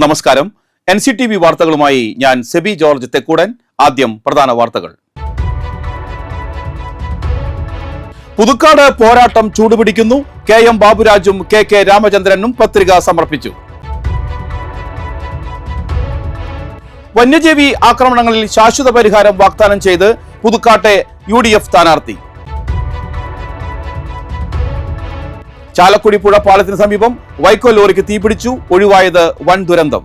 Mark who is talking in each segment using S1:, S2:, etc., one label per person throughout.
S1: നമസ്കാരം. NCTV വാർത്തകളുമായി ഞാൻ സെബി ജോർജ് തെക്കൂടൻ. ആദ്യം പ്രധാന വാർത്തകൾ. പുതുക്കാട് പോരാട്ടം ചൂടുപിടിക്കുന്നു. KM ബാബുരാജും KK രാമചന്ദ്രനും പത്രിക സമർപ്പിച്ചു. വന്യജീവി ആക്രമണങ്ങളിൽ ശാശ്വത പരിഹാരം വാഗ്ദാനം ചെയ്ത് പുതുക്കാട്ടെ UDF സ്ഥാനാർത്ഥി. ചാലക്കുടി പുഴ പാലത്തിന് സമീപം വൈക്കോ ലോറിക്ക് തീപിടിച്ചു. ഒഴിവായത് വൻ ദുരന്തം.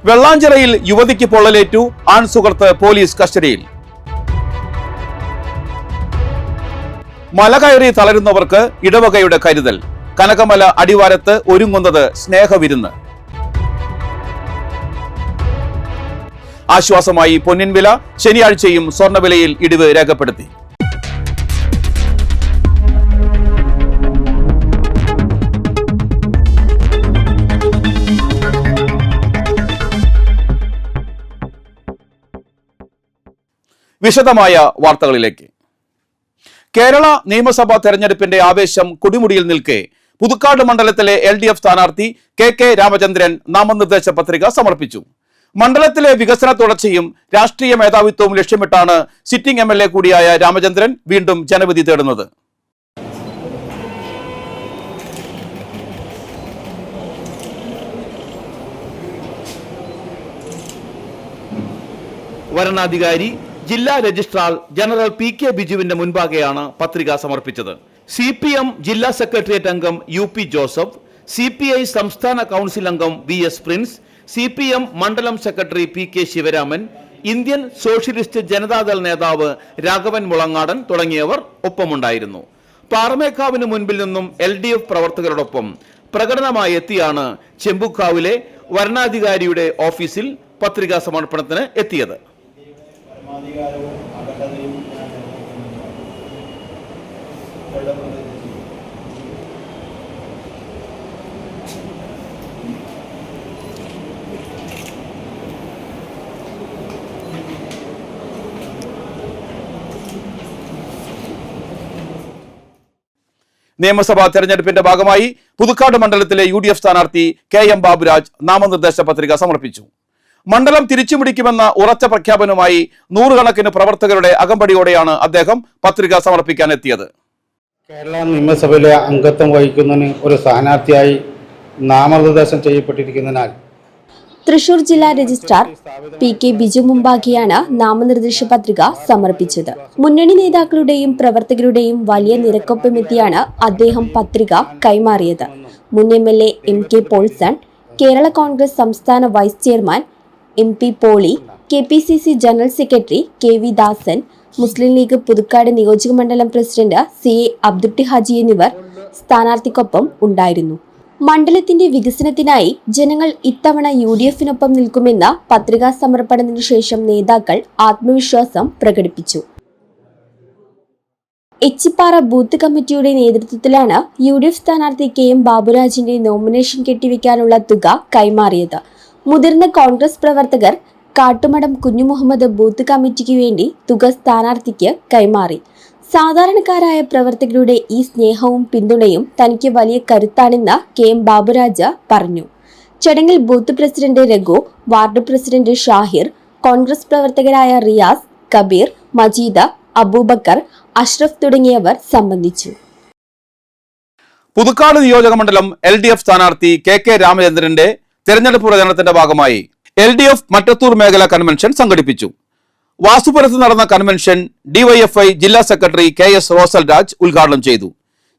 S1: വെള്ളാഞ്ചിറയിൽ യുവതിക്ക് പൊള്ളലേറ്റു. ആൺ സുഹൃത്ത് പോലീസ് കസ്റ്റഡിയിൽ. മല കയറി തളരുന്നവർക്ക് ഇടവകയുടെ കരുതൽ. കനകമല അടിവാരത്ത് ഒരുങ്ങുന്നത് സ്നേഹവിരുന്ന്. ആശ്വാസമായി പൊന്നിൻ വില. ശനിയാഴ്ചയും സ്വർണ്ണവിലയിൽ ഇടിവ് രേഖപ്പെടുത്തി. വിശദമായ വാർത്തകളിലേക്ക്. കേരള നിയമസഭാ തെരഞ്ഞെടുപ്പിന്റെ ആവേശം കൊടിമുടിയിൽ നിൽക്കെ പുതുക്കാട് മണ്ഡലത്തിലെ LDF സ്ഥാനാർത്ഥി KK രാമചന്ദ്രൻ നാമനിർദ്ദേശ പത്രിക സമർപ്പിച്ചു. മണ്ഡലത്തിലെ വികസന തുടർച്ചയും രാഷ്ട്രീയ മേധാവിത്വവും ലക്ഷ്യമിട്ടാണ് സിറ്റിംഗ് MLA കൂടിയായ രാമചന്ദ്രൻ വീണ്ടും ജനവിധി തേടുന്നത്. വരണാധികാരി ജില്ലാ രജിസ്ട്രാർ ജനറൽ PK ബിജുവിന്റെ മുൻപാകെയാണ് പത്രിക സമർപ്പിച്ചത്. CPM ജില്ലാ സെക്രട്ടേറിയറ്റ് അംഗം UP ജോസഫ്, CPI സംസ്ഥാന കൗൺസിൽ അംഗം VS പ്രിൻസ്, CPM മണ്ഡലം secretary PK Sivaraman, Indian socialist Janata Dal നേതാവ് രാഘവൻ മുളങ്ങാടൻ തുടങ്ങിയവർ ഒപ്പമുണ്ടായിരുന്നു. പാറമേക്കാവിന് മുൻപിൽ നിന്നും LDF പ്രവർത്തകരോടൊപ്പം പ്രകടനമായി എത്തിയാണ് ചെമ്പുക്കാവിലെ വരണാധികാരിയുടെ ഓഫീസിൽ പത്രികാ സമർപ്പണത്തിന് എത്തിയത്. നിയമസഭാ തെരഞ്ഞെടുപ്പിന്റെ ഭാഗമായി പുതുക്കാട് മണ്ഡലത്തിലെ UDF സ്ഥാനാർത്ഥി KM ബാബുരാജ് നാമനിർദ്ദേശ പത്രിക സമർപ്പിച്ചു. മണ്ഡലം തിരിച്ചുപിടിക്കുമെന്ന ഉറച്ച പ്രഖ്യാപനവുമായി നൂറുകണക്കിന് പ്രവർത്തകരുടെ അകമ്പടിയോടെയാണ് അദ്ദേഹം പത്രിക സമർപ്പിക്കാൻ എത്തിയത്.
S2: കേരള നിയമസഭയിലെ അംഗത്വം വഹിക്കുന്നതിന് ഒരു സ്ഥാനാർത്ഥിയായി നാമനിർദ്ദേശം ചെയ്യപ്പെട്ടിരിക്കുന്നതിനാൽ
S3: തൃശൂർ ജില്ലാ രജിസ്ട്രാർ PK ബിജു മുമ്പാകെയാണ് നാമനിർദ്ദേശ പത്രിക സമർപ്പിച്ചത്. മുന്നണി നേതാക്കളുടെയും പ്രവർത്തകരുടെയും വലിയ നിരക്കൊപ്പമെത്തിയാണ് അദ്ദേഹം പത്രിക കൈമാറിയത്. മുൻ MLA MK പോൾസൺ, കേരള കോൺഗ്രസ് സംസ്ഥാന vice chairman MP Poly, KPCC general secretary KV Dasan, Muslim League Puthukkad നിയോജക മണ്ഡലം പ്രസിഡന്റ് CA അബ്ദുട്ടി ഹാജി എന്നിവർ സ്ഥാനാർത്ഥിക്കൊപ്പം ഉണ്ടായിരുന്നു. മണ്ഡലത്തിന്റെ വികസനത്തിനായി ജനങ്ങൾ ഇത്തവണ UDFനൊപ്പം നിൽക്കുമെന്ന പത്രികാ സമർപ്പണത്തിനു ശേഷം നേതാക്കൾ ആത്മവിശ്വാസം പ്രകടിപ്പിച്ചു. എച്ചിപ്പാറ ബൂത്ത് കമ്മിറ്റിയുടെ നേതൃത്വത്തിലാണ് UDF സ്ഥാനാർത്ഥി KM ബാബുരാജിന്റെ നോമിനേഷൻ കെട്ടിവെക്കാനുള്ള തുക കൈമാറിയത്. മുതിർന്ന കോൺഗ്രസ് പ്രവർത്തകർ കാട്ടുമടം കുഞ്ഞുമുഹമ്മദ് ബൂത്ത് കമ്മിറ്റിക്ക് വേണ്ടി തുക സ്ഥാനാർത്ഥിക്ക് കൈമാറി. സാധാരണക്കാരായ പ്രവർത്തകരുടെ ഈ സ്നേഹവും പിന്തുണയും തനിക്ക് വലിയ കരുത്താണെന്ന് KM ബാബുരാജ് പറഞ്ഞു. ചടങ്ങിൽ booth president Raghu, ward president Shahir, Congress പ്രവർത്തകരായ റിയാസ്, കബീർ, മജീദ്, അബൂബക്കർ, അഷ്റഫ് തുടങ്ങിയവർ സംബന്ധിച്ചു.
S1: പുതുക്കാട് നിയോജക മണ്ഡലം LDF സ്ഥാനാർത്ഥി KK രാമചന്ദ്രന്റെ തെരഞ്ഞെടുപ്പ് പ്രചരണത്തിന്റെ ഭാഗമായി LDF മറ്റത്തൂർ മേഖല കൺവെൻഷൻ സംഘടിപ്പിച്ചു. വാസുപുരത്ത് നടന്ന കൺവെൻഷൻ DYFI ജില്ലാ സെക്രട്ടറി KS റോസൽ രാജ് ഉദ്ഘാടനം ചെയ്തു.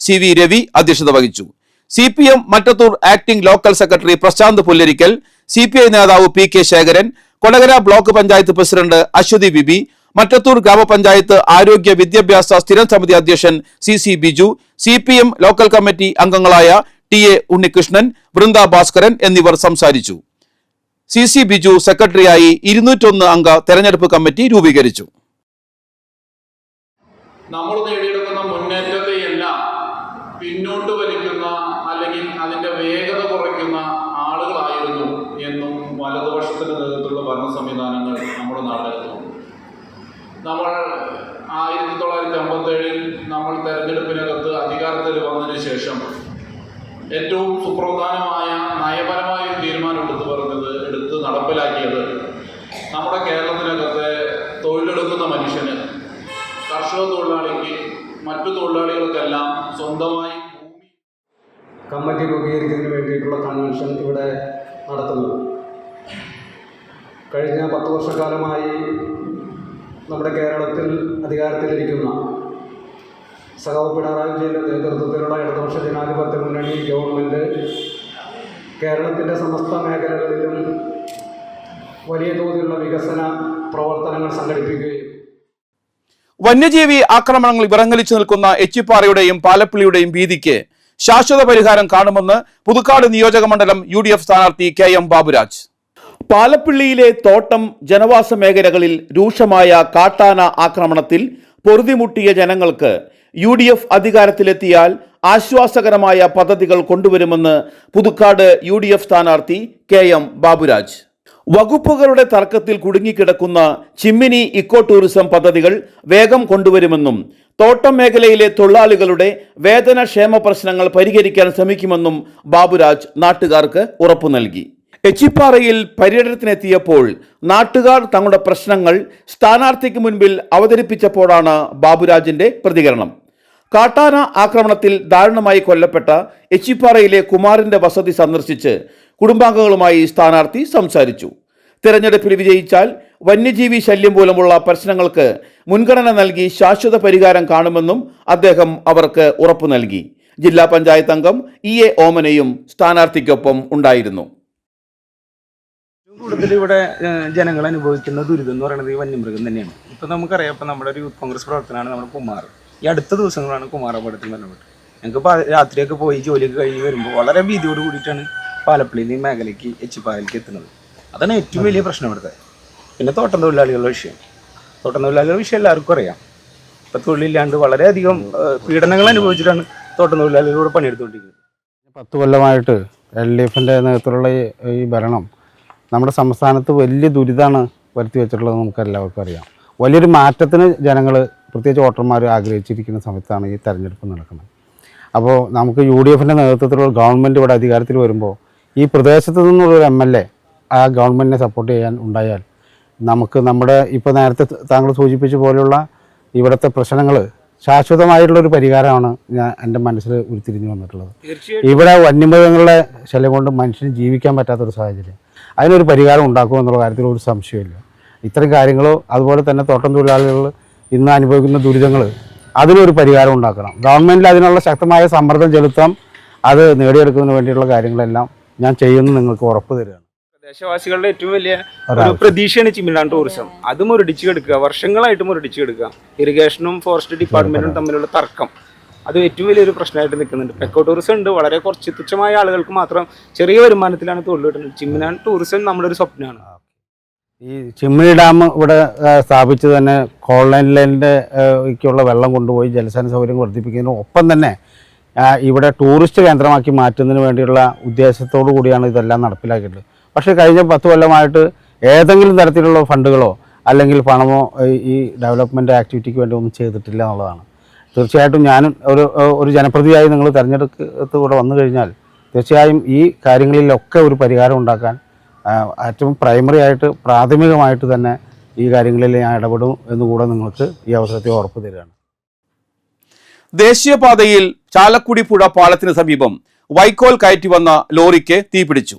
S1: CV രവി അധ്യക്ഷത വഹിച്ചു. CPM Mattathur acting local secretary Prashanth Pullarikkal, CPI നേതാവ് PK Sekharan, Kodakara block panchayat president Aswathy Biby, Mattathur ഗ്രാമപഞ്ചായത്ത് ആരോഗ്യ വിദ്യാഭ്യാസ സ്ഥിരം സമിതി അധ്യക്ഷൻ CC Biju, CPM local committee അംഗങ്ങളായ TA ഉണ്ണികൃഷ്ണൻ, വൃന്ദ ഭാസ്കരൻ എന്നിവർ സംസാരിച്ചു. CC ബിജു സെക്രട്ടറിയായി 201 അംഗ തെരഞ്ഞെടുപ്പ് കമ്മിറ്റി രൂപീകരിച്ചു.
S4: നമ്മൾ നേടിയെടുക്കുന്ന മുന്നേറ്റത്തെയെല്ലാം പിന്നോട്ട് വലിക്കുന്ന അല്ലെങ്കിൽ അതിൻ്റെ വേഗത കുറയ്ക്കുന്ന ആളുകളായിരുന്നു എന്നും വലതുപക്ഷത്തിന് നേതൃത്വത്തിലുള്ള ഭരണ സംവിധാനങ്ങൾ നമ്മുടെ നാട്ടിലെത്തുന്നു. നമ്മൾ 1957 നമ്മൾ തെരഞ്ഞെടുപ്പിനകത്ത് അധികാരത്തിൽ വന്നതിന് ശേഷം ഏറ്റവും സുപ്രധാനമായ നയപരമായ ഒരു തീരുമാനം എടുത്ത് നടപ്പിലാക്കിയത് നമ്മുടെ കേരളത്തിനകത്തെ തൊഴിലെടുക്കുന്ന മനുഷ്യന്, കർഷക തൊഴിലാളിക്ക്, മറ്റു തൊഴിലാളികൾക്കെല്ലാം സ്വന്തമായി
S5: കമ്മിറ്റി രൂപീകരിക്കുന്നതിന് വേണ്ടിയിട്ടുള്ള കൺവെൻഷൻ ഇവിടെ നടത്തുന്നത്. കഴിഞ്ഞ 10 വർഷക്കാലമായി നമ്മുടെ കേരളത്തിൽ അധികാരത്തിലിരിക്കുന്ന സഖാവ് പിണറായി വിജയൻ്റെ നേതൃത്വത്തിലുള്ള ഇടതുപക്ഷ ജനാധിപത്യ മുന്നണി ഗവൺമെൻറ് കേരളത്തിൻ്റെ സമസ്ത മേഖലകളിലും വലിയ തോതിലുള്ള വികസന പ്രവർത്തനങ്ങൾ സംഘടിപ്പിക്കുകയും
S1: വന്യജീവി ആക്രമണങ്ങൾ വിറങ്ങലിച്ചു നിൽക്കുന്ന എച്ചിപ്പാറയുടെയും പാലപ്പിള്ളിയുടെയും ഭീതിക്ക് ശാശ്വത പരിഹാരം കാണുമെന്ന് പുതുക്കാട് നിയോജക മണ്ഡലം UDF സ്ഥാനാർത്ഥി KM ബാബുരാജ്. പാലപ്പിള്ളിയിലെ തോട്ടം ജനവാസ മേഖലകളിൽ രൂക്ഷമായ കാട്ടാന ആക്രമണത്തിൽ പൊറുതിമുട്ടിയ ജനങ്ങൾക്ക് UDF അധികാരത്തിലെത്തിയാൽ ആശ്വാസകരമായ പദ്ധതികൾ കൊണ്ടുവരുമെന്ന് പുതുക്കാട് UDF സ്ഥാനാർത്ഥി KM ബാബുരാജ്. വകുപ്പുകളുടെ തർക്കത്തിൽ കുടുങ്ങിക്കിടക്കുന്ന ചിമ്മിനി ഇക്കോ ടൂറിസം പദ്ധതികൾ വേഗം കൊണ്ടുവരുമെന്നും തോട്ടം മേഖലയിലെ തൊഴിലാളികളുടെ വേതനക്ഷേമ പ്രശ്നങ്ങൾ പരിഹരിക്കാൻ ശ്രമിക്കുമെന്നും ബാബുരാജ് നാട്ടുകാർക്ക് ഉറപ്പു നൽകി. എച്ചിപ്പാറയിൽ പര്യടനത്തിനെത്തിയപ്പോൾ നാട്ടുകാർ തങ്ങളുടെ പ്രശ്നങ്ങൾ സ്ഥാനാർത്ഥിക്ക് മുൻപിൽ അവതരിപ്പിച്ചപ്പോഴാണ് ബാബുരാജിന്റെ പ്രതികരണം. കാട്ടാന ആക്രമണത്തിൽ ദാരുണമായി കൊല്ലപ്പെട്ട എച്ചിപ്പാറയിലെ കുമാറിന്റെ വസതി സന്ദർശിച്ച് കുടുംബാംഗങ്ങളുമായി സ്ഥാനാർത്ഥി സംസാരിച്ചു. തെരഞ്ഞെടുപ്പിൽ വിജയിച്ചാൽ വന്യജീവി ശല്യം മൂലമുള്ള പ്രശ്നങ്ങൾക്ക് മുൻഗണന നൽകി ശാശ്വത പരിഹാരം കാണുമെന്നും അദ്ദേഹം അവർക്ക് ഉറപ്പു നൽകി. ജില്ലാ പഞ്ചായത്ത് അംഗം EA ഓമനയും സ്ഥാനാർത്ഥിക്കൊപ്പം ഉണ്ടായിരുന്നു.
S6: കൂടുതൽ ഇവിടെ ജനങ്ങൾ അനുഭവിക്കുന്ന ദുരിതം എന്ന് പറയുന്നത് ഈ വന്യമൃഗം തന്നെയാണ്. ഇപ്പം നമുക്കറിയാം, ഇപ്പം നമ്മുടെ ഒരു യൂത്ത് കോൺഗ്രസ് പ്രവർത്തനമാണ് നമ്മുടെ കുമാർ. ഈ അടുത്ത ദിവസങ്ങളാണ് കുമാർ അപകടത്തിൽ ബന്ധപ്പെട്ട് ഞങ്ങൾക്ക് രാത്രിയൊക്കെ പോയി ജോലിയൊക്കെ കഴിഞ്ഞ് വരുമ്പോൾ വളരെ ഭീതിയോട് കൂടിയിട്ടാണ് പാലപ്പിള്ളിയിൽ ഈ മേഖലയ്ക്ക് എച്ചിപ്പാറയിലേക്ക് എത്തുന്നത്. അതാണ് ഏറ്റവും വലിയ പ്രശ്നം ഇവിടുത്തെ. പിന്നെ തോട്ടം തൊഴിലാളികളുടെ വിഷയം എല്ലാവർക്കും അറിയാം. ഇപ്പം തൊഴിലില്ലാണ്ട് വളരെയധികം പീഡനങ്ങൾ അനുഭവിച്ചിട്ടാണ് തോട്ടം തൊഴിലാളികളോട് പണിയെടുത്തുകൊണ്ടിരിക്കുന്നത്.
S2: 10 കൊല്ലമായിട്ട് LDFൻ്റെ നേതൃത്വത്തിലുള്ള ഈ ഭരണം നമ്മുടെ സംസ്ഥാനത്ത് വലിയ ദുരിതമാണ് വരുത്തി വെച്ചിട്ടുള്ളത് നമുക്ക് എല്ലാവർക്കും അറിയാം. വലിയൊരു മാറ്റത്തിന് ജനങ്ങൾ, പ്രത്യേകിച്ച് വോട്ടർമാർ ആഗ്രഹിച്ചിരിക്കുന്ന സമയത്താണ് ഈ തെരഞ്ഞെടുപ്പ് നടക്കുന്നത്. അപ്പോൾ നമുക്ക് UDFൻ്റെ നേതൃത്വത്തിലുള്ള ഗവൺമെൻറ് ഇവിടെ അധികാരത്തിൽ വരുമ്പോൾ ഈ പ്രദേശത്ത് നിന്നുള്ളൊരു MLA ആ ഗവൺമെൻറ്റിനെ സപ്പോർട്ട് ചെയ്യാൻ ഉണ്ടായാൽ നമുക്ക് നമ്മുടെ ഇപ്പോൾ നേരത്തെ താങ്കൾ സൂചിപ്പിച്ച പോലെയുള്ള ഇവിടുത്തെ പ്രശ്നങ്ങൾ ശാശ്വതമായിട്ടുള്ളൊരു പരിഹാരമാണ് എൻ്റെ മനസ്സിൽ ഉരുത്തിരിഞ്ഞു വന്നിട്ടുള്ളത്. ഇവിടെ വന്യമൃഗങ്ങളുടെ ശല്യം കൊണ്ട് മനുഷ്യന് ജീവിക്കാൻ പറ്റാത്തൊരു സാഹചര്യം, അതിനൊരു പരിഹാരം ഉണ്ടാക്കുമെന്നുള്ള കാര്യത്തിൽ ഒരു സംശയമില്ല. ഇത്തരം കാര്യങ്ങളോ അതുപോലെ തന്നെ തോട്ടം തൊഴിലാളികൾ ഇന്ന് അനുഭവിക്കുന്ന ദുരിതങ്ങൾ, അതിനൊരു പരിഹാരം ഉണ്ടാക്കണം. ഗവൺമെൻറ്റിൽ അതിനുള്ള ശക്തമായ സമ്മർദ്ദം ചെലുത്താം. അത് നേടിയെടുക്കുന്നതിന് വേണ്ടിയുള്ള കാര്യങ്ങളെല്ലാം ഞാൻ ചെയ്യുമെന്ന് നിങ്ങൾക്ക് ഉറപ്പ് തരികയാണ്.
S6: പ്രദേശവാസികളുടെ ഏറ്റവും വലിയ ഒരു പ്രതീക്ഷയാണ് ചിമ്മിലാൻ ടൂറിസം. അത് മുരടിച്ച് കിടക്കുക, വർഷങ്ങളായിട്ട് മുരടിച്ച് കിടക്കുക. ഇറിഗേഷനും ഫോറസ്റ്റ് ഡിപ്പാർട്ട്മെന്റും തമ്മിലുള്ള തർക്കം അത് ഏറ്റവും വലിയൊരു പ്രശ്നമായിട്ട് നിൽക്കുന്നുണ്ട്. എക്കോ ടൂറിസം ഉണ്ട്, വളരെ കുറച്ച് തുച്ഛമായ ആളുകൾക്ക് മാത്രം ചെറിയ വരുമാനത്തിലാണ് തൊഴിൽ കിട്ടുന്നത്. ചിമ്മിലാൻ ടൂറിസം നമ്മുടെ ഒരു സ്വപ്നമാണ്.
S2: ഈ ചിമ്മിനി ഡാം ഇവിടെ സ്ഥാപിച്ച് തന്നെ കോളനി ലൈനിൻ്റെക്കുള്ള വെള്ളം കൊണ്ടുപോയി ജലസേന സൗകര്യം വർദ്ധിപ്പിക്കുന്നതിന് ഒപ്പം തന്നെ ഇവിടെ ടൂറിസ്റ്റ് കേന്ദ്രമാക്കി മാറ്റുന്നതിന് വേണ്ടിയുള്ള ഉദ്ദേശത്തോടു കൂടിയാണ് ഇതെല്ലാം നടപ്പിലാക്കിയിട്ടുള്ളത്. പക്ഷേ കഴിഞ്ഞ 10 കൊല്ലമായിട്ട് ഏതെങ്കിലും തരത്തിലുള്ള ഫണ്ടുകളോ അല്ലെങ്കിൽ പണമോ ഈ ഡെവലപ്മെൻറ്റ് ആക്ടിവിറ്റിക്ക് വേണ്ടി ഒന്നും ചെയ്തിട്ടില്ല എന്നുള്ളതാണ്. തീർച്ചയായിട്ടും ഞാൻ ഒരു ജനപ്രതിയായി നിങ്ങൾ തിരഞ്ഞെടുത്ത് കൂടെ വന്നു കഴിഞ്ഞാൽ തീർച്ചയായും ഈ കാര്യങ്ങളിലൊക്കെ ഒരു പരിഹാരം ഉണ്ടാക്കാൻ ഏറ്റവും പ്രൈമറി ആയിട്ട് പ്രാഥമികമായിട്ട് തന്നെ ഈ കാര്യങ്ങളിൽ ഞാൻ ഇടപെടും എന്നുകൂടെ നിങ്ങൾക്ക് ഈ അവസരത്തിൽ ഉറപ്പ് തരികയാണ്.
S1: ദേശീയപാതയിൽ ചാലക്കുടി പുഴ പാലത്തിന് സമീപം വൈക്കോൽ കയറ്റി വന്ന ലോറിക്ക് തീപിടിച്ചു.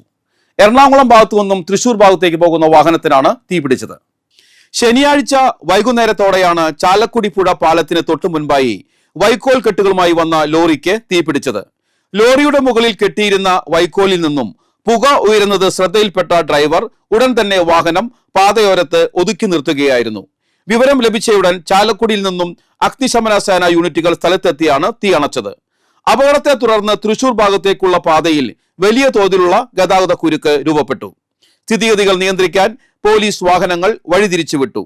S1: എറണാകുളം ഭാഗത്തു നിന്നും തൃശൂർ ഭാഗത്തേക്ക് പോകുന്ന വാഹനത്തിനാണ് തീപിടിച്ചത്. ശനിയാഴ്ച വൈകുന്നേരത്തോടെയാണ് ചാലക്കുടി പുഴ പാലത്തിന് തൊട്ടു മുൻപായി വൈക്കോൽ കെട്ടുകളുമായി വന്ന ലോറിക്ക് തീപിടിച്ചത്. ലോറിയുടെ മുകളിൽ കെട്ടിയിരുന്ന വൈക്കോലിൽ നിന്നും പുക ഉയരുന്നത് ശ്രദ്ധയിൽപ്പെട്ട ഡ്രൈവർ ഉടൻ തന്നെ വാഹനം പാതയോരത്ത് ഒതുക്കി നിർത്തുകയായിരുന്നു. വിവരം ലഭിച്ചയുടൻ ചാലക്കുടിയിൽ നിന്നും അഗ്നിശമന സേന യൂണിറ്റുകൾ സ്ഥലത്തെത്തിയാണ് തീ അണച്ചത്. അപകടത്തെ തുടർന്ന് തൃശൂർ ഭാഗത്തേക്കുള്ള പാതയിൽ വലിയ തോതിലുള്ള ഗതാഗത കുരുക്ക് രൂപപ്പെട്ടു. സ്ഥിതിഗതികൾ നിയന്ത്രിക്കാൻ പോലീസ് വാഹനങ്ങൾ വഴിതിരിച്ചുവിട്ടു.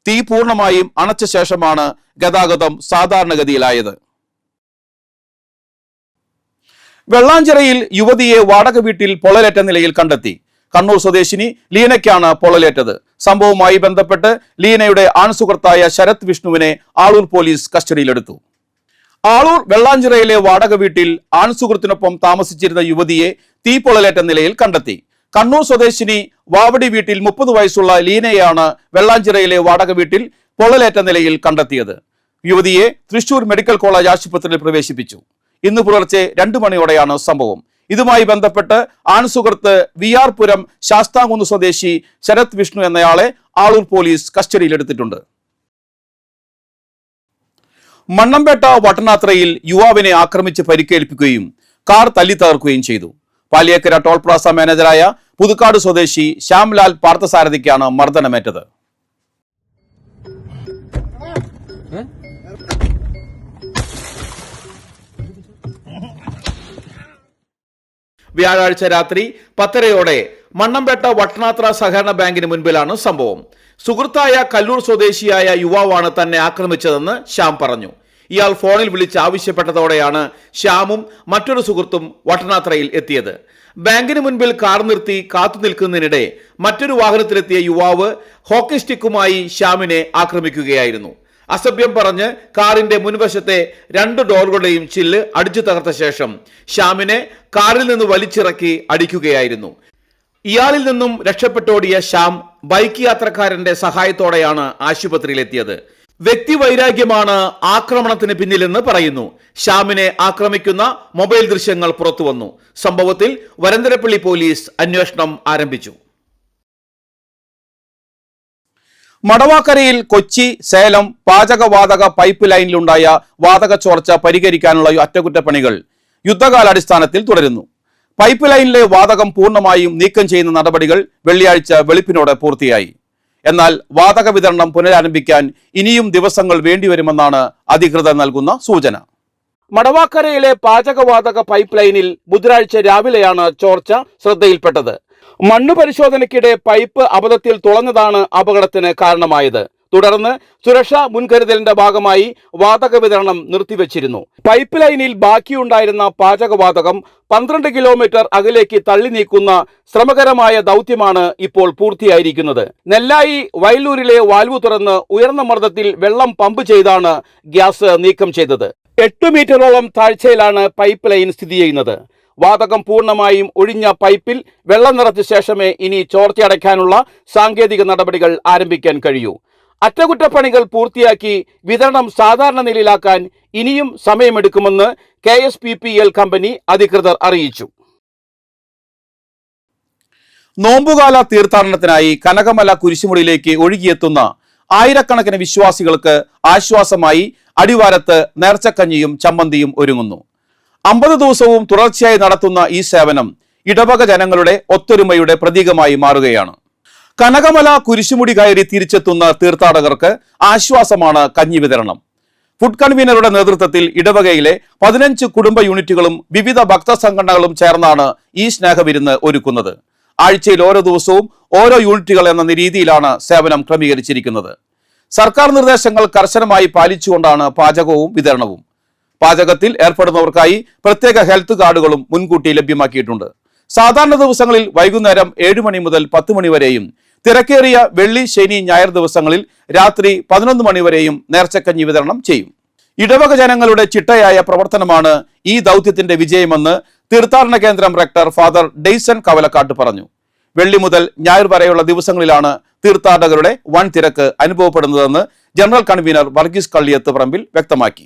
S1: തീ പൂർണ്ണമായും അണച്ച ശേഷമാണ് ഗതാഗതം സാധാരണഗതിയിലായത്. വെള്ളാഞ്ചിറയിൽ യുവതിയെ വാടക വീട്ടിൽ പൊള്ളലേറ്റ നിലയിൽ കണ്ടെത്തി. കണ്ണൂർ സ്വദേശിനി ലീനയ്ക്കാണ് പൊള്ളലേറ്റത്. സംഭവവുമായി ബന്ധപ്പെട്ട് ലീനയുടെ ആൺസുഹൃത്തായ ശരത് വിഷ്ണുവിനെ ആളൂർ പോലീസ് കസ്റ്റഡിയിലെടുത്തു. ആളൂർ വെള്ളാഞ്ചിറയിലെ വാടക വീട്ടിൽ ആൺസുഹൃത്തിനൊപ്പം താമസിച്ചിരുന്ന യുവതിയെ തീപ്പൊള്ളലേറ്റ നിലയിൽ കണ്ടെത്തി. കണ്ണൂർ സ്വദേശിനി വാവടി വീട്ടിൽ 30 വയസ്സുള്ള ലീനയാണ് വെള്ളാഞ്ചിറയിലെ വാടക വീട്ടിൽ പൊള്ളലേറ്റ നിലയിൽ കണ്ടെത്തിയത്. യുവതിയെ തൃശൂർ മെഡിക്കൽ കോളേജ് ആശുപത്രിയിൽ പ്രവേശിപ്പിച്ചു. ഇന്ന് പുലർച്ചെ 2 മണിയോടെയാണ് സംഭവം. ഇതുമായി ബന്ധപ്പെട്ട് ആൺസുഹൃത്ത് VR പുരം ശാസ്താംകുന്ന് സ്വദേശി ശരത് വിഷ്ണു എന്നയാളെ ആളൂർ പോലീസ് കസ്റ്റഡിയിലെടുത്തിട്ടുണ്ട്. മണ്ണമ്പേട്ട വട്ടനാത്രയിൽ യുവാവിനെ ആക്രമിച്ച് പരിക്കേൽപ്പിക്കുകയും കാർ തല്ലി തകർക്കുകയും ചെയ്തു. പാലിയേക്കര ടോൾ പ്ലാസ മാനേജറായ പുതുക്കാട് സ്വദേശി ശ്യാംലാൽ പാർത്ഥസാരഥിക്കാണ് മർദ്ദനമേറ്റത്. വ്യാഴാഴ്ച രാത്രി 10:30 മണ്ണമ്പേട്ട വട്ടനാത്ര സഹകരണ ബാങ്കിന് മുൻപിലാണ് സംഭവം. സുഹൃത്തായ കല്ലൂർ സ്വദേശിയായ യുവാവാണ് തന്നെ ആക്രമിച്ചതെന്ന് ശ്യാം പറഞ്ഞു. ഇയാൾ ഫോണിൽ വിളിച്ച് ആവശ്യപ്പെട്ടതോടെയാണ് ശ്യാമും മറ്റൊരു സുഹൃത്തും വട്ടനാത്രയിൽ എത്തിയത്. ബാങ്കിന് മുൻപിൽ കാർ നിർത്തി കാത്തു നിൽക്കുന്നതിനിടെ മറ്റൊരു വാഹനത്തിലെത്തിയ യുവാവ് ഹോക്കി സ്റ്റിക്കുമായി ശ്യാമിനെ ആക്രമിക്കുകയായിരുന്നു. അസഭ്യം പറഞ്ഞ് കാറിന്റെ മുൻവശത്തെ 2 ഡോറുകളുടെയും ചില്ല് അടിച്ചു തകർത്ത ശേഷം ശ്യാമിനെ കാറിൽ നിന്ന് വലിച്ചിറക്കി അടിക്കുകയായിരുന്നു. ഇയാളിൽ നിന്നും രക്ഷപ്പെട്ടോടിയ ശ്യാം ബൈക്ക് യാത്രക്കാരന്റെ സഹായത്തോടെയാണ് ആശുപത്രിയിലെത്തിയത്. വ്യക്തിവൈരാഗ്യമാണ് ആക്രമണത്തിന് പിന്നിലെന്ന് പറയുന്നു. ശ്യാമിനെ ആക്രമിക്കുന്ന മൊബൈൽ ദൃശ്യങ്ങൾ പുറത്തുവന്നു. സംഭവത്തിൽ വരന്തരപ്പള്ളി പോലീസ് അന്വേഷണം ആരംഭിച്ചു. മടവാക്കരയിൽ കൊച്ചി സേലം പാചകവാതക പൈപ്പ് ലൈനിലുണ്ടായ വാതക ചോർച്ച പരിഹരിക്കാനുള്ള അറ്റകുറ്റപ്പണികൾ യുദ്ധകാലാടിസ്ഥാനത്തിൽ തുടരുന്നു. പൈപ്പ് ലൈനിലെ വാതകം പൂർണ്ണമായും നീക്കം ചെയ്യുന്ന നടപടികൾ വെള്ളിയാഴ്ച വെളുപ്പിനോടെ പൂർത്തിയായി. എന്നാൽ വാതക വിതരണം പുനരാരംഭിക്കാൻ ഇനിയും ദിവസങ്ങൾ വേണ്ടിവരുമെന്നാണ് അധികൃതർ നൽകുന്ന സൂചന. മടവാക്കരയിലെ പാചകവാതക പൈപ്പ് ലൈനിൽ ബുധനാഴ്ച രാവിലെയാണ് ചോർച്ച ശ്രദ്ധയിൽപ്പെട്ടത്. മണ്ണ് പരിശോധനയ്ക്കിടെ പൈപ്പ് അബദ്ധത്തിൽ തുളഞ്ഞതാണ് അപകടത്തിന് കാരണമായത്. തുടർന്ന് സുരക്ഷാ മുൻകരുതലിന്റെ ഭാഗമായി വാതക വിതരണം നിർത്തിവെച്ചിരുന്നു. പൈപ്പ് ലൈനിൽ ബാക്കിയുണ്ടായിരുന്ന പാചകവാതകം 12 കിലോമീറ്റർ അകലേക്ക് തള്ളി നീക്കുന്ന ശ്രമകരമായ ദൗത്യമാണ് ഇപ്പോൾ പൂർത്തിയായിരിക്കുന്നത്. നെല്ലായി വയലൂരിലെ വാൽവ് തുറന്ന് ഉയർന്ന മർദ്ദത്തിൽ വെള്ളം പമ്പ് ചെയ്താണ് ഗ്യാസ് നീക്കം ചെയ്തത്. 8 മീറ്ററോളം താഴ്ചയിലാണ് പൈപ്പ് ലൈൻ സ്ഥിതി ചെയ്യുന്നത്. വാതകം പൂർണ്ണമായും ഒഴിഞ്ഞ പൈപ്പിൽ വെള്ളം നിറച്ച ശേഷമേ ഇനി ചോർച്ചയടയ്ക്കാനുള്ള സാങ്കേതിക നടപടികൾ ആരംഭിക്കാൻ കഴിയൂ. അറ്റകുറ്റപ്പണികൾ പൂർത്തിയാക്കി വിതരണം സാധാരണ നിലയിലാക്കാൻ ഇനിയും സമയമെടുക്കുമെന്ന് KSPPL കമ്പനി അധികൃതർ അറിയിച്ചു. നോമ്പുകാല തീർത്ഥാടനത്തിനായി കനകമല കുരിശുമുടിയിലേക്ക് ഒഴുകിയെത്തുന്ന ആയിരക്കണക്കിന് വിശ്വാസികൾക്ക് ആശ്വാസമായി അടിവാരത്ത് നേർച്ചക്കഞ്ഞിയും ചമ്മന്തിയും ഒരുങ്ങുന്നു. 50 ദിവസവും തുടർച്ചയായി നടത്തുന്ന ഈ സേവനം ഇടവക ജനങ്ങളുടെ ഒത്തൊരുമയുടെ പ്രതീകമായി മാറുകയാണ്. കനകമല കുരിശുമുടി കയറി തിരിച്ചെത്തുന്ന തീർത്ഥാടകർക്ക് ആശ്വാസമാണ് കഞ്ഞി വിതരണം. ഫുഡ് കൺവീനറുടെ നേതൃത്വത്തിൽ ഇടവകയിലെ 15 കുടുംബ യൂണിറ്റുകളും വിവിധ ഭക്തസംഘടനകളും ചേർന്നാണ് ഈ സ്നേഹവിരുന്ന് ഒരുക്കുന്നത്. ആഴ്ചയിൽ ഓരോ ദിവസവും ഓരോ യൂണിറ്റുകൾ എന്ന രീതിയിലാണ് സേവനം ക്രമീകരിച്ചിരിക്കുന്നത്. സർക്കാർ നിർദ്ദേശങ്ങൾ കർശനമായി പാലിച്ചുകൊണ്ടാണ് പാചകവും വിതരണവും. പാചകത്തിൽ ഏർപ്പെടുന്നവർക്കായി പ്രത്യേക ഹെൽത്ത് കാർഡുകളും മുൻകൂട്ടി ലഭ്യമാക്കിയിട്ടുണ്ട്. സാധാരണ ദിവസങ്ങളിൽ വൈകുന്നേരം 7 മണി മുതൽ 10 മണി വരെയും തിരക്കേറിയ വെള്ളി ശനി ഞായർ ദിവസങ്ങളിൽ രാത്രി 11 മണി വരെയും നേർച്ചക്കഞ്ഞി വിതരണം ചെയ്യും. ഇടവക ജനങ്ങളുടെ ചിട്ടയായ പ്രവർത്തനമാണ് ഈ ദൗത്യത്തിന്റെ വിജയമെന്ന് തീർത്ഥാടന കേന്ദ്രം റെക്ടർ ഫാദർ ഡെയ്സൺ കവലക്കാട്ട് പറഞ്ഞു. വെള്ളി മുതൽ ഞായർ വരെയുള്ള ദിവസങ്ങളിലാണ് തീർത്ഥാടകരുടെ വൻ തിരക്ക് അനുഭവപ്പെടുന്നതെന്ന് ജനറൽ കൺവീനർ വർഗീസ് കള്ളിയത്ത് പറമ്പിൽ വ്യക്തമാക്കി.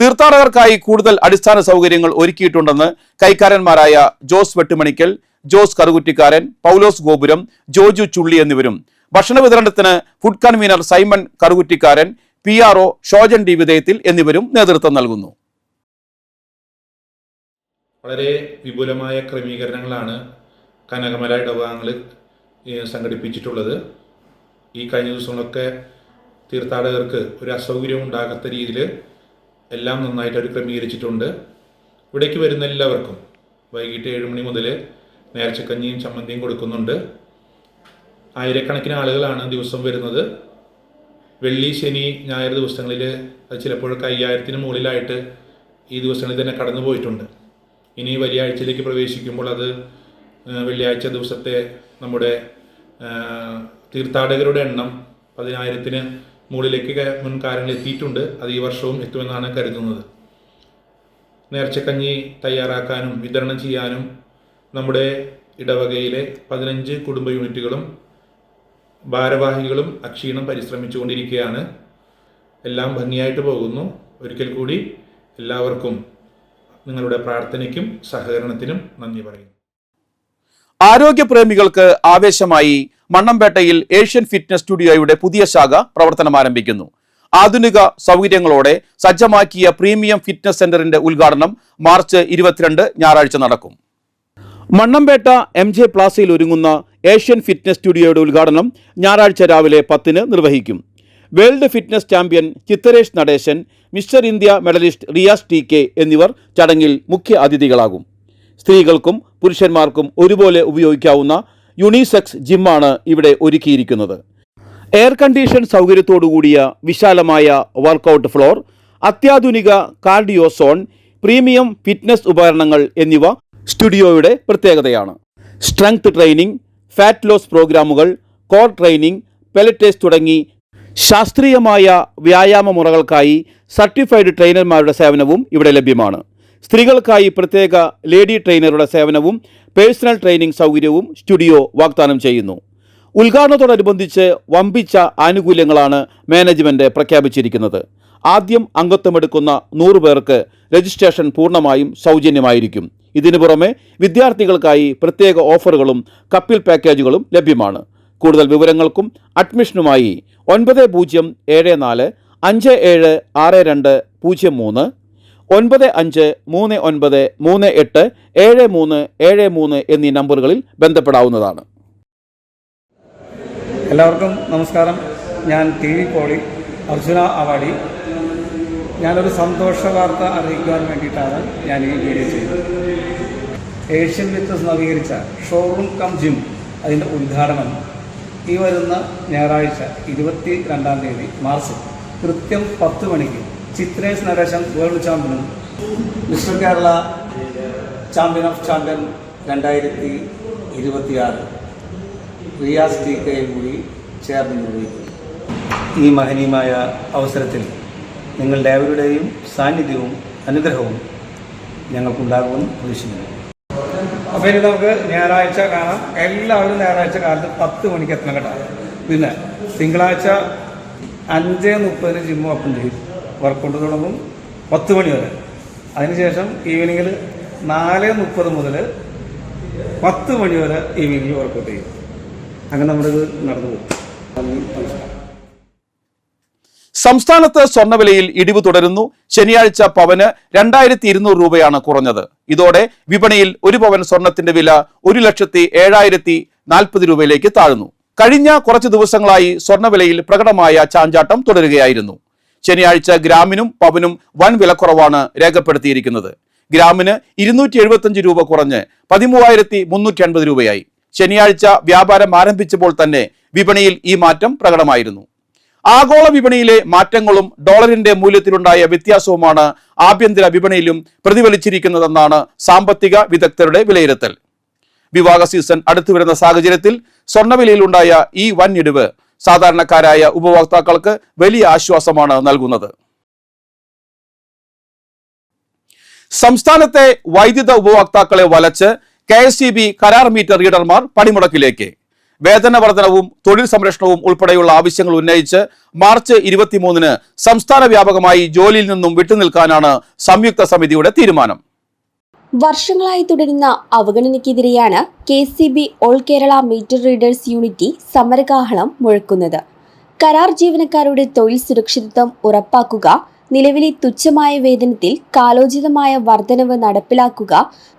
S1: തീർത്ഥാടകർക്കായി കൂടുതൽ അടിസ്ഥാന സൗകര്യങ്ങൾ ഒരുക്കിയിട്ടുണ്ടെന്ന് കൈക്കാരന്മാരായ ജോസ് വെട്ടുമണിക്കൽ, ജോസ് കറുകുറ്റിക്കാരൻ, പൗലോസ് ഗോപുരം, ജോജു ചുള്ളി എന്നിവരും ഭക്ഷണ വിതരണത്തിന് food convener Simon കറുകുറ്റിക്കാരൻ, PRO Shojan D വിധേയത്തിൽ എന്നിവരും നേതൃത്വം നൽകുന്നു.
S4: വളരെ വിപുലമായ ക്രമീകരണങ്ങളാണ് കനകമല ഇടവകങ്ങൾ സംഘടിപ്പിച്ചിട്ടുള്ളത്. ഈ കഴിഞ്ഞ ദിവസങ്ങളൊക്കെ തീർത്ഥാടകർക്ക് ഒരു അസൗകര്യം ഉണ്ടാകാത്ത രീതിയിൽ എല്ലാം നന്നായിട്ട് അവർ ക്രമീകരിച്ചിട്ടുണ്ട്. ഇവിടേക്ക് വരുന്ന എല്ലാവർക്കും വൈകിട്ട് 7 മണി മുതൽ നേർച്ചക്കഞ്ഞിയും ചമ്മന്തിയും കൊടുക്കുന്നുണ്ട്. ആയിരക്കണക്കിന് ആളുകളാണ് ദിവസം വരുന്നത്. വെള്ളി ശനി ഞായർ ദിവസങ്ങളിൽ അത് ചിലപ്പോഴൊക്കെ 5000-ന് മുകളിലായിട്ട് ഈ ദിവസങ്ങളിൽ തന്നെ കടന്നു പോയിട്ടുണ്ട്. ഇനി വലിയ ആഴ്ചയിലേക്ക് പ്രവേശിക്കുമ്പോൾ അത് വെള്ളിയാഴ്ച ദിവസത്തെ നമ്മുടെ തീർത്ഥാടകരുടെ എണ്ണം 10,000-ന് മുകളിലേക്ക് മുൻകാര്യങ്ങൾ എത്തിയിട്ടുണ്ട്. അത് ഈ വർഷവും എത്തുമെന്നാണ് കരുതുന്നത്. നേർച്ചക്കഞ്ഞി തയ്യാറാക്കാനും വിതരണം ചെയ്യാനും നമ്മുടെ ഇടവകയിലെ 15 കുടുംബ യൂണിറ്റുകളും ഭാരവാഹികളും അക്ഷീണം പരിശ്രമിച്ചുകൊണ്ടിരിക്കുകയാണ്. എല്ലാം ഭംഗിയായിട്ട് പോകുന്നു. ഒരിക്കൽ കൂടി എല്ലാവർക്കും നിങ്ങളുടെ പ്രാർത്ഥനയ്ക്കും സഹകരണത്തിനും നന്ദി പറയുന്നു.
S1: ആരോഗ്യപ്രേമികൾക്ക് ആവേശമായി മണ്ണമ്പേട്ടയിൽ ഏഷ്യൻ ഫിറ്റ്നസ് സ്റ്റുഡിയോയുടെ പുതിയ ശാഖ പ്രവർത്തനം ആരംഭിക്കുന്നു. ആധുനിക സൗകര്യങ്ങളോടെ സജ്ജമാക്കിയ പ്രീമിയം ഫിറ്റ്നസ് സെന്ററിന്റെ ഉദ്ഘാടനം മാർച്ച് 22 ഞായറാഴ്ച നടക്കും. മണ്ണമ്പേട്ട MJ പ്ലാസയിൽ ഒരുങ്ങുന്ന ഏഷ്യൻ ഫിറ്റ്നസ് സ്റ്റുഡിയോയുടെ ഉദ്ഘാടനം ഞായറാഴ്ച രാവിലെ 10 നിർവഹിക്കും. World fitness champion Chittaresh Natesan, mister India medallist Riyas TK എന്നിവർ ചടങ്ങിൽ മുഖ്യ അതിഥികളാകും. സ്ത്രീകൾക്കും പുരുഷന്മാർക്കും ഒരുപോലെ ഉപയോഗിക്കാവുന്ന യൂണിസെക്സ് ജിമ്മാണ് ഇവിടെ ഒരുക്കിയിരിക്കുന്നത്. എയർ കണ്ടീഷൻ സൗകര്യത്തോടുകൂടിയ വിശാലമായ വർക്കൗട്ട് ഫ്ലോർ, അത്യാധുനിക കാർഡിയോ സോൺ, പ്രീമിയം ഫിറ്റ്നസ് ഉപകരണങ്ങൾ എന്നിവ സ്റ്റുഡിയോയുടെ പ്രത്യേകതയാണ്. സ്ട്രെങ്ത് ട്രെയിനിങ്, ഫാറ്റ് ലോസ് പ്രോഗ്രാമുകൾ, കോർ ട്രെയിനിങ്, പെലറ്റേസ് തുടങ്ങി ശാസ്ത്രീയമായ വ്യായാമ മുറകൾക്കായി സർട്ടിഫൈഡ് ട്രെയിനർമാരുടെ സേവനവും ഇവിടെ ലഭ്യമാണ്. സ്ത്രീകൾക്കായി പ്രത്യേക ലേഡി ട്രെയിനറുടെ സേവനവും പേഴ്സണൽ ട്രെയിനിങഗ് സൗകര്യവും സ്റ്റുഡിയോ വാഗ്ദാനം ചെയ്യുന്നു. ഉദ്ഘാടനത്തോടനുബന്ധിച്ച് വമ്പിച്ച ആനുകൂല്യങ്ങളാണ് മാനേജ്മെന്റ് പ്രഖ്യാപിച്ചിരിക്കുന്നത്. ആദ്യം അംഗത്വമെടുക്കുന്ന 100 പേർക്ക് രജിസ്ട്രേഷൻ പൂർണ്ണമായും സൗജന്യമായിരിക്കും. ഇതിനു പുറമെ വിദ്യാർത്ഥികൾക്കായി പ്രത്യേക ഓഫറുകളും കപ്പിൽ പാക്കേജുകളും ലഭ്യമാണ്. കൂടുതൽ വിവരങ്ങൾക്കും അഡ്മിഷനുമായി 9074 576203 9539387373 എന്നീ നമ്പറുകളിൽ ബന്ധപ്പെടാവുന്നതാണ്.
S5: എല്ലാവർക്കും നമസ്കാരം. ഞാൻ TV പോളി, അർജുന അവാർഡി. ഞാനൊരു സന്തോഷ വാർത്ത അറിയിക്കുവാൻ വേണ്ടിയിട്ടാണ് ഞാൻ ഈ വീഡിയോ ചെയ്തത്. ഏഷ്യൻ ഫിറ്റ്നസ് നവീകരിച്ച ഷോറൂം കം ജിം അതിൻ്റെ ഉദ്ഘാടനം ഈ വരുന്ന ഞായറാഴ്ച 22-ാം തീയതി മാർച്ച് കൃത്യം 10 മണിക്ക് ചിത്രേഷ് നടേശൻ വേൾഡ് ചാമ്പ്യനും mister Kerala champion of champion 2026 Riyas TK കൂടി ചേർന്ന് നിർവഹിക്കും. ഈ മഹനീയമായ അവസരത്തിൽ നിങ്ങളുടെ ഏവരുടെയും സാന്നിധ്യവും അനുഗ്രഹവും ഞങ്ങൾക്കുണ്ടാകുമെന്ന് പ്രതീക്ഷിക്കുന്നു. അപ്പോൾ ഇനി നമുക്ക് ഞായറാഴ്ച കാണാം. എല്ലാവരും ഞായറാഴ്ച കാലത്ത് 10 മണിക്ക് എത്തണം കേട്ടോ. പിന്നെ തിങ്കളാഴ്ച 5:30 ജിം ഓപ്പൺ ചെയ്യും. വർക്കൗട്ട് തുടങ്ങും 10 മണി വരെ. അതിനുശേഷം ഈവനിങ്ങിൽ 4:30 മുതൽ 10 മണി വരെ ഈവനിങ്ങിൽ വർക്കൗട്ട് ചെയ്യും. അങ്ങനെ നമ്മളിത് നടന്നു പോകും. നമസ്കാരം.
S1: സംസ്ഥാനത്ത് സ്വർണ്ണവിലയിൽ ഇടിവ് തുടരുന്നു. ശനിയാഴ്ച പവന് 2200 രൂപയാണ് കുറഞ്ഞത്. ഇതോടെ വിപണിയിൽ 1 പവൻ സ്വർണത്തിന്റെ വില 1,07,040 രൂപയിലേക്ക് താഴ്ന്നു. കഴിഞ്ഞ കുറച്ച് ദിവസങ്ങളായി സ്വർണ്ണവിലയിൽ പ്രകടമായ ചാഞ്ചാട്ടം തുടരുകയായിരുന്നു. ശനിയാഴ്ച ഗ്രാമിനും പവനും വൻ വിലക്കുറവാണ് രേഖപ്പെടുത്തിയിരിക്കുന്നത്. ഗ്രാമിന് 275 രൂപ കുറഞ്ഞ് 13,350 രൂപയായി. ശനിയാഴ്ച വ്യാപാരം ആരംഭിച്ചപ്പോൾ തന്നെ വിപണിയിൽ ഈ മാറ്റം പ്രകടമായിരുന്നു. ആഗോള വിപണിയിലെ മാറ്റങ്ങളും ഡോളറിന്റെ മൂല്യത്തിലുണ്ടായ വ്യത്യാസവുമാണ് ആഭ്യന്തര വിപണിയിലും പ്രതിഫലിച്ചിരിക്കുന്നതെന്നാണ് സാമ്പത്തിക വിദഗ്ധരുടെ വിലയിരുത്തൽ. വിവാഹ സീസൺ അടുത്തു വരുന്ന സാഹചര്യത്തിൽ സ്വർണ്ണവിലയിലുണ്ടായ ഈ വൻ ഇടിവ് സാധാരണക്കാരായ ഉപഭോക്താക്കൾക്ക് വലിയ ആശ്വാസമാണ് നൽകുന്നത്. സംസ്ഥാനത്തെ വൈദ്യുത ഉപഭോക്താക്കളെ വലച്ച് KSEB കരാർ മീറ്റർ റീഡർമാർ പണിമുടക്കിലേക്ക്. വേതന വർധനവും തൊഴിൽ സംരക്ഷണവും ഉൾപ്പെടെയുള്ള ആവശ്യങ്ങൾ ഉന്നയിച്ച് മാർച്ച് 23-ന് സംസ്ഥാന വ്യാപകമായി ജോലിയിൽ നിന്നും വിട്ടുനിൽക്കാനാണ് സംയുക്ത സമിതിയുടെ തീരുമാനം.
S3: വർഷങ്ങളായി തുടരുന്ന അവഗണനയ്ക്കെതിരെയാണ് KSEB all Kerala meter readers unity സമരകാഹളം മുഴക്കുന്നത്. കരാർ ജീവനക്കാരുടെ തൊഴിൽ സുരക്ഷിതത്വം ഉറപ്പാക്കുക, നിലവിലെ തുച്ഛമായ വേതനത്തിൽ കാലോചിതമായ വർധനവ് നടപ്പിലാക്കുക,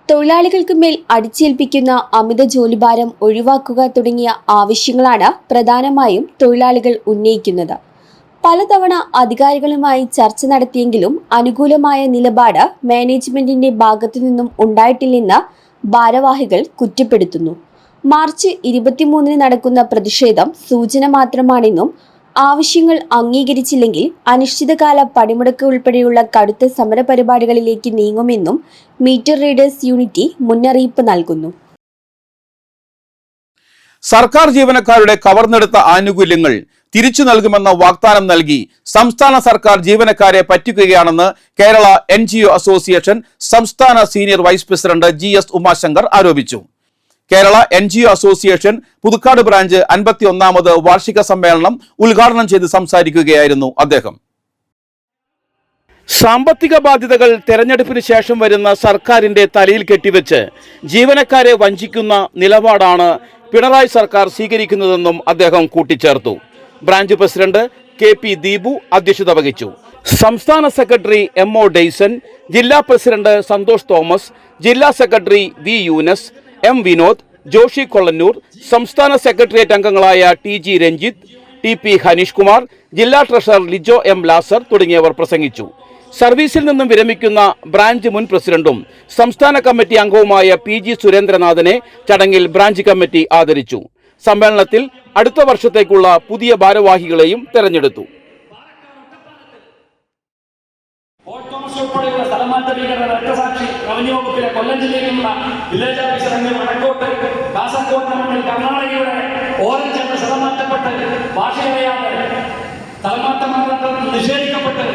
S3: തൊഴിലാളികൾക്ക് മേൽ അടിച്ചേൽപ്പിക്കുന്ന അമിത ജോലിഭാരം ഒഴിവാക്കുക തുടങ്ങിയ ആവശ്യങ്ങളാണ് പ്രധാനമായും തൊഴിലാളികൾ ഉന്നയിക്കുന്നത്. പലതവണ അധികാരികളുമായി ചർച്ച നടത്തിയെങ്കിലും അനുകൂലമായ നിലപാട് മാനേജ്മെന്റിന്റെ ഭാഗത്തു നിന്നും ഉണ്ടായിട്ടില്ലെന്ന് ഭാരവാഹികൾ കുറ്റപ്പെടുത്തുന്നു. മാർച്ച് 23-ന് നടക്കുന്ന പ്രതിഷേധം സൂചന മാത്രമാണെന്നും ആവശ്യങ്ങൾ അംഗീകരിച്ചില്ലെങ്കിൽ അനിശ്ചിതകാല പണിമുടക്ക് ഉൾപ്പെടെയുള്ള കടുത്ത സമരപരിപാടികളിലേക്ക് നീങ്ങുമെന്നും മീറ്റർ റീഡേഴ്സ് യൂണിറ്റി മുന്നറിയിപ്പ് നൽകുന്നു.
S1: സർക്കാർ ജീവനക്കാരുടെ കവർന്നെടുത്ത ആനുകൂല്യങ്ങൾ തിരിച്ചു നൽകുമെന്ന വാഗ്ദാനം നൽകി സംസ്ഥാന സർക്കാർ ജീവനക്കാരെ പറ്റിക്കുകയാണെന്ന് കേരള NGO അസോസിയേഷൻ സംസ്ഥാന senior vice president GS Umashankar ആരോപിച്ചു. Kerala NGO association Puthukkad branch 51ാമത് വാർഷിക സമ്മേളനം ഉദ്ഘാടനം ചെയ്ത് സംസാരിക്കുകയായിരുന്നു അദ്ദേഹം. സാമ്പത്തിക ബാധ്യതകൾ തെരഞ്ഞെടുപ്പിന് ശേഷം വരുന്ന സർക്കാരിന്റെ തലയിൽ കെട്ടിവെച്ച് ജീവനക്കാരെ വഞ്ചിക്കുന്ന നിലപാടാണ് പിണറായി സർക്കാർ സ്വീകരിക്കുന്നതെന്നും അദ്ദേഹം കൂട്ടിച്ചേർത്തു. ബ്രാഞ്ച് പ്രസിഡന്റ് KP ദീപു അധ്യക്ഷത വഹിച്ചു. സംസ്ഥാന സെക്രട്ടറി MO ഡെയ്സൺ, ജില്ലാ പ്രസിഡന്റ് സന്തോഷ് തോമസ്, ജില്ലാ secretary V Yoonus, M Vinod, Joshy Kollannur, സംസ്ഥാന സെക്രട്ടേറിയറ്റ് അംഗങ്ങളായ TG രഞ്ജിത്ത്, TP ഹനീഷ് കുമാർ, ജില്ലാ ട്രഷറർ ലിജോ M ലാസർ തുടങ്ങിയവർ പ്രസംഗിച്ചു. സർവീസിൽ നിന്നും വിരമിക്കുന്ന ബ്രാഞ്ച് മുൻ പ്രസിഡന്റും സംസ്ഥാന കമ്മിറ്റി അംഗവുമായ PG സുരേന്ദ്രനാഥനെ ചടങ്ങിൽ ബ്രാഞ്ച് കമ്മിറ്റി ആദരിച്ചു. സമ്മേളനത്തിൽ അടുത്ത വർഷത്തേക്കുള്ള പുതിയ ഭാരവാഹികളെയും തെരഞ്ഞെടുത്തു.
S7: ഉൾപ്പെടെയുള്ള സ്ഥലമാറ്റ ഭീകരത രക്തസാക്ഷി റവന്യൂ വകുപ്പിലെ കൊല്ലം ജില്ലയിലുള്ള വില്ലേജ് ഓഫീസർ എന്നിവർ വടക്കോട്ട് കാസർഗോഡ് മണ്ണിൽ കർണാടകയുടെ ഓറഞ്ച് എന്ന സ്ഥലമാറ്റപ്പെട്ട് ഭാഷയറിയാതെ സ്ഥലമാറ്റം നിഷേധിക്കപ്പെട്ട്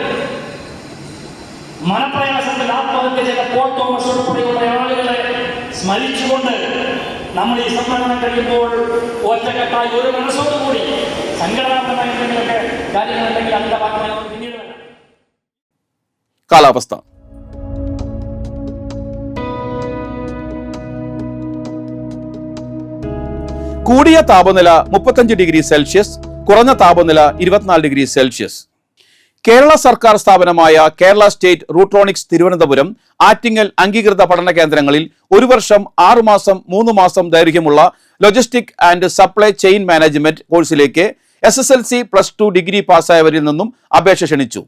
S7: മനപ്രയാസത്തിൽ ആത്മഹത്യ ചെയ്ത പോൾ തോമസ് ഉൾപ്പെടെയുള്ള ആളുകളെ സ്മരിച്ചുകൊണ്ട് നമ്മൾ ഈ സമ്മേളനം കഴിയുമ്പോൾ ഒറ്റക്കെട്ടായി ഒരു മനസ്സോടുകൂടി സംഘടനാപരമായ എന്തെങ്കിലുമൊക്കെ കാര്യങ്ങളുണ്ടെങ്കിൽ അതിന്റെ ഭാഗമായി പിന്നീട്
S1: കാലാവസ്ഥ. കൂടിയ താപനില 35 ഡിഗ്രി സെൽഷ്യസ്, കുറഞ്ഞ താപനില 24 ഡിഗ്രി സെൽഷ്യസ്. കേരള സർക്കാർ സ്ഥാപനമായ കേരള സ്റ്റേറ്റ് റൂട്രോണിക്സ് തിരുവനന്തപുരം ആറ്റിങ്ങൽ അംഗീകൃത പഠന കേന്ദ്രങ്ങളിൽ 1 വർഷം 6 മാസം 3 മാസം ദൈർഘ്യമുള്ള logistic and supply chain management കോഴ്സിലേക്ക് SSLC +2 ഡിഗ്രി പാസ്സായവരിൽ നിന്നും അപേക്ഷ ക്ഷണിച്ചു.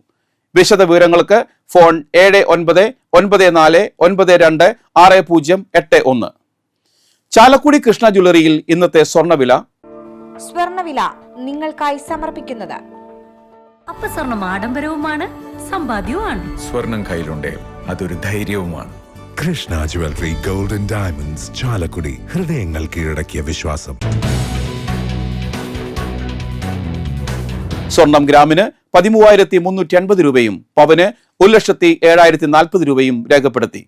S1: വിശദ വിവരങ്ങൾക്ക് ഫോൺ 7994926081. ചാലക്കുടി കൃഷ്ണ ജ്വല്ലറിയിൽ ഇന്നത്തെ സ്വർണ്ണവില
S8: നിങ്ങൾക്കായി സമർപ്പിക്കുന്നത് അപ്പസ്വർണം ആഡംബരവുമാണ്, സമ്പാദ്യവുമാണ്.
S9: സ്വർണം കയ്യിലുണ്ടേ അതൊരു ധൈര്യവുമാണ്.
S10: Krishna jewellery golden diamonds, Chalakudy. ഹൃദയങ്ങൾ കീഴടക്കിയ വിശ്വാസം.
S1: സ്വർണം ഗ്രാമിന് 13,350 രൂപയും പവന് 1,07,040 രൂപയും രേഖപ്പെടുത്തി.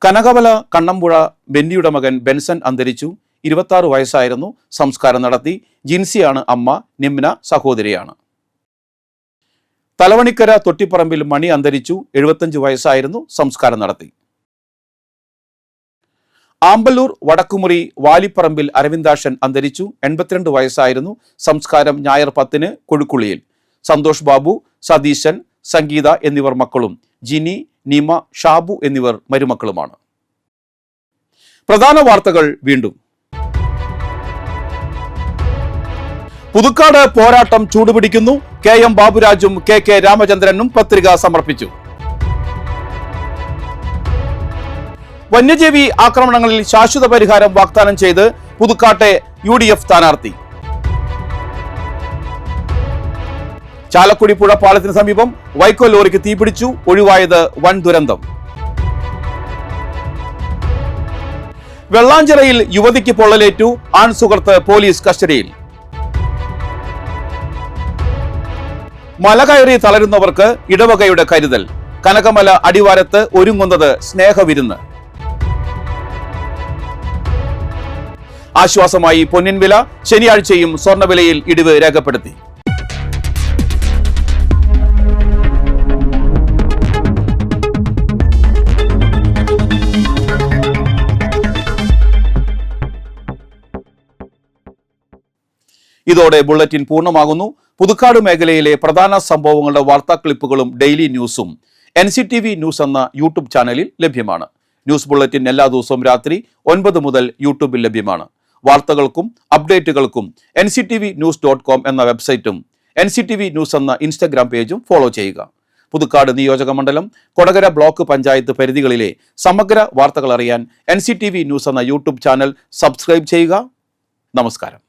S1: കനകവല കണ്ണമ്പുഴ ബെന്നിയുടെ മകൻ ബെൻസൺ അന്തരിച്ചു. 26 വയസ്സായിരുന്നു. സംസ്കാരം നടത്തി. ജിൻസിയാണ് അമ്മ, നിമ്ന സഹോദരിയാണ്. തലവണിക്കര തൊട്ടിപ്പറമ്പിൽ മണി അന്തരിച്ചു. 75 വയസ്സായിരുന്നു. സംസ്കാരം നടത്തി. ആമ്പല്ലൂർ വടക്കുമുറി വാലിപ്പറമ്പിൽ അരവിന്ദാക്ഷൻ അന്തരിച്ചു. 82 വയസ്സായിരുന്നു. സംസ്കാരം ഞായർ 10-ന് കൊഴുക്കുള്ളിയിൽ. സന്തോഷ് ബാബു, സതീശൻ, സംഗീത എന്നിവർ മക്കളും ജിനി, നിമ, ഷാബു എന്നിവർ മരുമക്കളുമാണ്. പ്രധാന വാർത്തകൾ വീണ്ടും. പുതുക്കാട് പോരാട്ടം ചൂടുപിടിക്കുന്നു. KM ബാബുരാജും KK രാമചന്ദ്രനും പത്രിക സമർപ്പിച്ചു. വന്യജീവി ആക്രമണങ്ങളിൽ ശാശ്വത പരിഹാരം വാഗ്ദാനം ചെയ്ത് പുതുക്കാട്ടെ UDF സ്ഥാനാർത്ഥി. ചാലക്കുടി പുഴ പാലത്തിന് സമീപം വൈക്കോ ലോറിക്ക് തീപിടിച്ചു. ഒഴിവായത് വൻ ദുരന്തം. വെള്ളാഞ്ചിറയിൽ യുവതിക്ക് പൊള്ളലേറ്റു. ആൺ സുഹൃത്ത് പോലീസ് കസ്റ്റഡിയിൽ. മല കയറി തളരുന്നവർക്ക് ഇടവകയുടെ കരുതൽ. കനകമല അടിവാരത്ത് ഒരുങ്ങുന്നത് സ്നേഹവിരുന്ന്. ആശ്വാസമായി പൊന്നിൻ വില. ശനിയാഴ്ചയും സ്വർണ്ണവിലയിൽ ഇടിവ് രേഖപ്പെടുത്തി. ഇതോടെ ബുള്ളറ്റിൻ പൂർണ്ണമാകുന്നു. പുതുക്കാട് മേഖലയിലെ പ്രധാന സംഭവങ്ങളുടെ വാർത്താ ക്ലിപ്പുകളും ഡെയിലി ന്യൂസും NCTV ന്യൂസ് എന്ന യൂട്യൂബ് ചാനലിൽ ലഭ്യമാണ്. ന്യൂസ് ബുള്ളറ്റിൻ എല്ലാ ദിവസവും രാത്രി 9 മുതൽ യൂട്യൂബിൽ ലഭ്യമാണ്. വാർത്തകൾക്കും അപ്ഡേറ്റുകൾക്കും nctvnews.com എന്ന വെബ്സൈറ്റും NCTV ന്യൂസ് എന്ന ഇൻസ്റ്റഗ്രാം പേജും ഫോളോ ചെയ്യുക. പുതുക്കാട് നിയോജക മണ്ഡലം, കൊടകര ബ്ലോക്ക് പഞ്ചായത്ത് പരിധികളിലെ സമഗ്ര വാർത്തകൾ അറിയാൻ NCTV ന്യൂസ് എന്ന യൂട്യൂബ് ചാനൽ സബ്സ്ക്രൈബ് ചെയ്യുക. നമസ്കാരം.